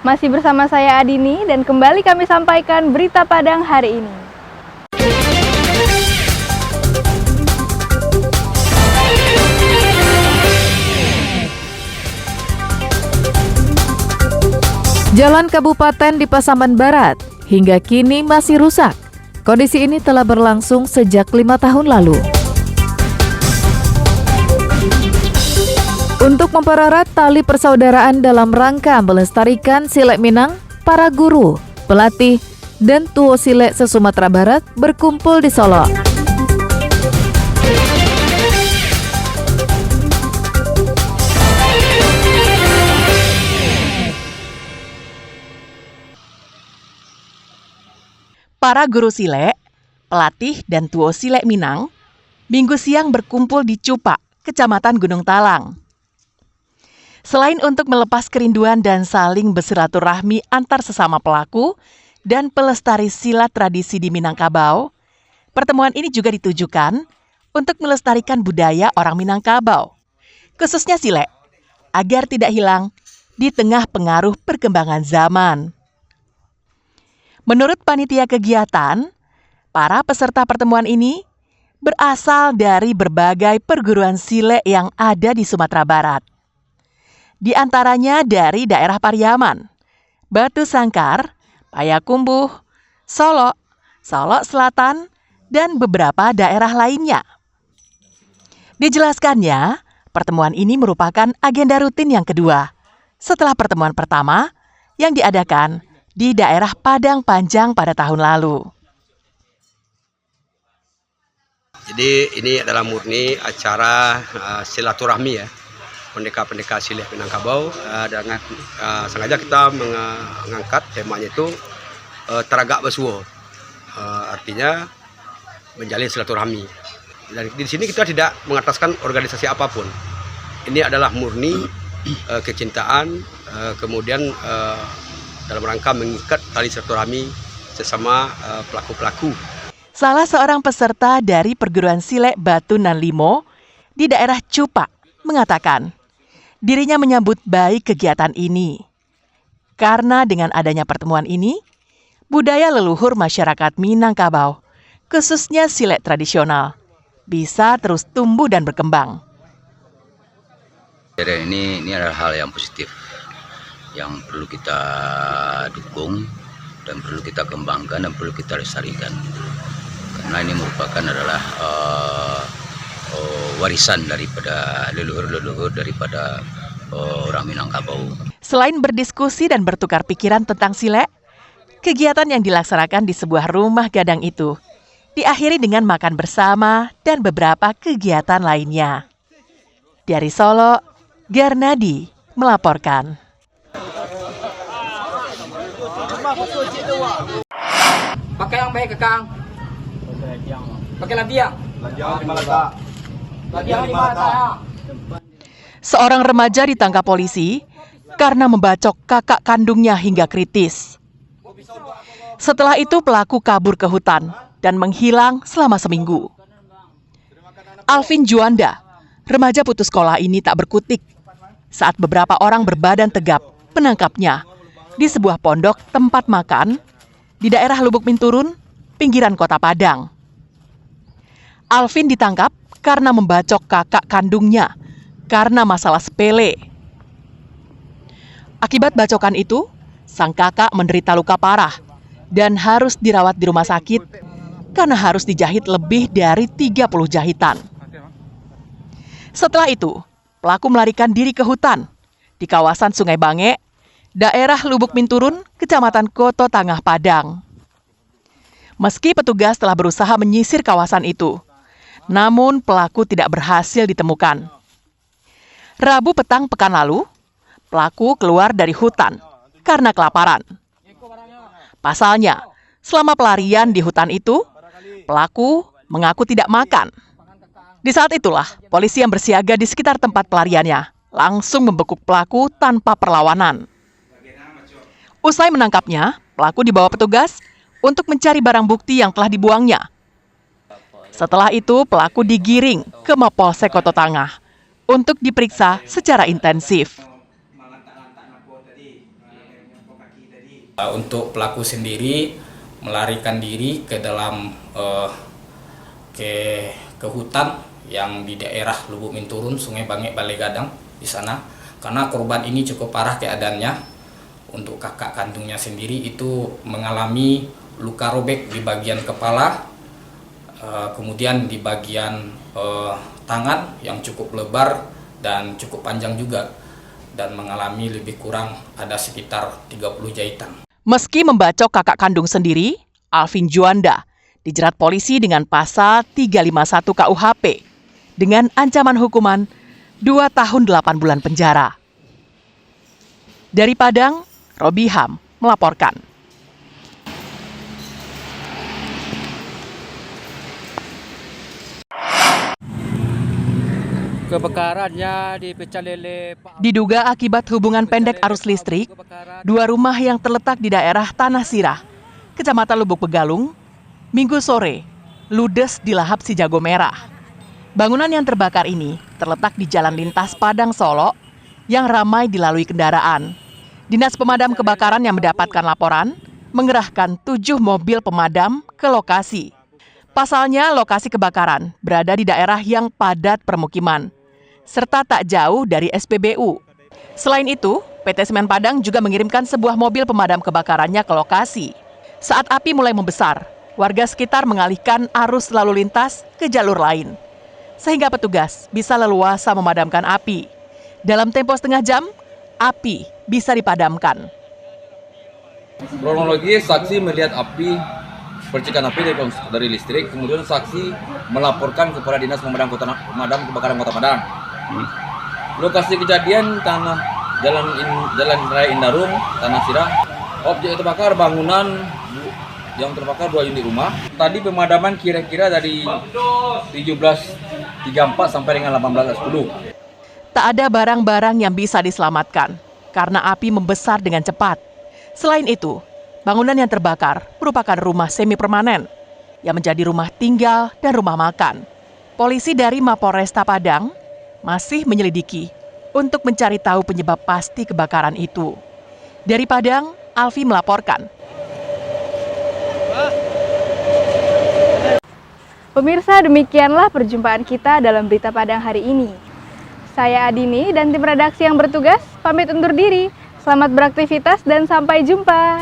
Masih bersama saya Adini dan kembali kami sampaikan berita Padang hari ini. Jalan Kabupaten di Pasaman Barat hingga kini masih rusak. Kondisi ini telah berlangsung sejak 5 tahun lalu. Untuk mempererat tali persaudaraan dalam rangka melestarikan Silek Minang, para guru, pelatih, dan tuo silek se-Sumatera Barat berkumpul di Solo. Para guru silek, pelatih, dan tuo Silek Minang, Minggu siang berkumpul di Cupak, Kecamatan Gunung Talang. Selain untuk melepas kerinduan dan saling bersilaturahmi antar sesama pelaku dan pelestari silat tradisi di Minangkabau, pertemuan ini juga ditujukan untuk melestarikan budaya orang Minangkabau, khususnya silek, agar tidak hilang di tengah pengaruh perkembangan zaman. Menurut panitia kegiatan, para peserta pertemuan ini berasal dari berbagai perguruan silek yang ada di Sumatera Barat. Di antaranya dari daerah Pariaman, Batu Sangkar, Payakumbuh, Solo, Solo Selatan, dan beberapa daerah lainnya. Dijelaskannya, pertemuan ini merupakan agenda rutin yang kedua, setelah pertemuan pertama yang diadakan di daerah Padang Panjang pada tahun lalu. Jadi ini adalah murni acara silaturahmi ya. Pendekar-pendekar silek Minangkabau, dan sengaja kita mengangkat temanya itu teragak bersuara, artinya menjalin silaturahmi. Dan di sini kita tidak mengataskan organisasi apapun. Ini adalah murni kecintaan, kemudian dalam rangka mengikat tali silaturahmi sesama pelaku-pelaku. Salah seorang peserta dari perguruan silek Batu Nan Limo di daerah Cupak mengatakan, dirinya menyambut baik kegiatan ini. Karena dengan adanya pertemuan ini, budaya leluhur masyarakat Minangkabau, khususnya silek tradisional, bisa terus tumbuh dan berkembang. Jadi ini adalah hal yang positif, yang perlu kita dukung dan perlu kita kembangkan dan perlu kita lestarikan. Karena ini merupakan adalah warisan daripada leluhur-leluhur daripada orang Minangkabau. Selain berdiskusi dan bertukar pikiran tentang silek, kegiatan yang dilaksanakan di sebuah rumah gadang itu diakhiri dengan makan bersama dan beberapa kegiatan lainnya. Dari Solo, Garnadi melaporkan. Pakai yang baik, Kang. Pakai labiang. Seorang remaja ditangkap polisi karena membacok kakak kandungnya hingga kritis. Setelah itu pelaku kabur ke hutan dan menghilang selama seminggu. Alvin Juanda, remaja putus sekolah ini tak berkutik saat beberapa orang berbadan tegap menangkapnya di sebuah pondok tempat makan di daerah Lubuk Minturun, pinggiran kota Padang. Alvin ditangkap karena membacok kakak kandungnya karena masalah sepele. Akibat bacokan itu, sang kakak menderita luka parah dan harus dirawat di rumah sakit karena harus dijahit lebih dari 30 jahitan. Setelah itu, pelaku melarikan diri ke hutan di kawasan Sungai Bange, daerah Lubuk Minturun, Kecamatan Koto Tangah, Padang. Meski petugas telah berusaha menyisir kawasan itu, namun pelaku tidak berhasil ditemukan. Rabu petang pekan lalu, pelaku keluar dari hutan karena kelaparan. Pasalnya, selama pelarian di hutan itu, pelaku mengaku tidak makan. Di saat itulah, polisi yang bersiaga di sekitar tempat pelariannya langsung membekuk pelaku tanpa perlawanan. Usai menangkapnya, pelaku dibawa petugas untuk mencari barang bukti yang telah dibuangnya. Setelah itu, pelaku digiring ke Mapolsek Koto Tangah untuk diperiksa secara intensif. Untuk pelaku sendiri melarikan diri ke dalam ke hutan yang di daerah Lubuk Minturun, Sungai Bangek, Balai Gadang di sana. Karena korban ini cukup parah keadaannya. Untuk kakak kandungnya sendiri itu mengalami luka robek di bagian kepala, kemudian di bagian tangan yang cukup lebar dan cukup panjang juga, dan mengalami lebih kurang ada sekitar 30 jahitan. Meski membacok kakak kandung sendiri, Alvin Juanda dijerat polisi dengan pasal 351 KUHP dengan ancaman hukuman 2 tahun 8 bulan penjara. Dari Padang, Robi Ham melaporkan. Kebakarannya di Pecalele. Diduga akibat hubungan pendek arus listrik, 2 rumah yang terletak di daerah Tanah Sirah, Kecamatan Lubuk Begalung, Minggu sore, ludes dilahap si jago merah. Bangunan yang terbakar ini terletak di Jalan Lintas Padang Solo yang ramai dilalui kendaraan. Dinas Pemadam Kebakaran yang mendapatkan laporan mengerahkan 7 mobil pemadam ke lokasi. Pasalnya, lokasi kebakaran berada di daerah yang padat permukiman, serta tak jauh dari SPBU. Selain itu, PT Semen Padang juga mengirimkan sebuah mobil pemadam kebakarannya ke lokasi. Saat api mulai membesar, warga sekitar mengalihkan arus lalu lintas ke jalur lain, sehingga petugas bisa leluasa memadamkan api. Dalam tempo setengah jam, api bisa dipadamkan. Kronologi, saksi melihat api, percikan api dari listrik, kemudian saksi melaporkan kepada Dinas Pemadam Kebakaran Kota Padang. Lokasi kejadian tanah Jalan Raya Indarung, Tanah Sirah. Objek terbakar bangunan yang terbakar 2 unit rumah. Tadi pemadaman kira-kira dari 17.34 sampai dengan 18.10. Tak ada barang-barang yang bisa diselamatkan karena api membesar dengan cepat. Selain itu, bangunan yang terbakar merupakan rumah semi permanen yang menjadi rumah tinggal dan rumah makan. Polisi dari Mapolresta Padang masih menyelidiki untuk mencari tahu penyebab pasti kebakaran itu. Dari Padang, Alfi melaporkan. Pemirsa, demikianlah perjumpaan kita dalam Berita Padang hari ini. Saya Adini dan tim redaksi yang bertugas pamit undur diri. Selamat beraktivitas dan sampai jumpa.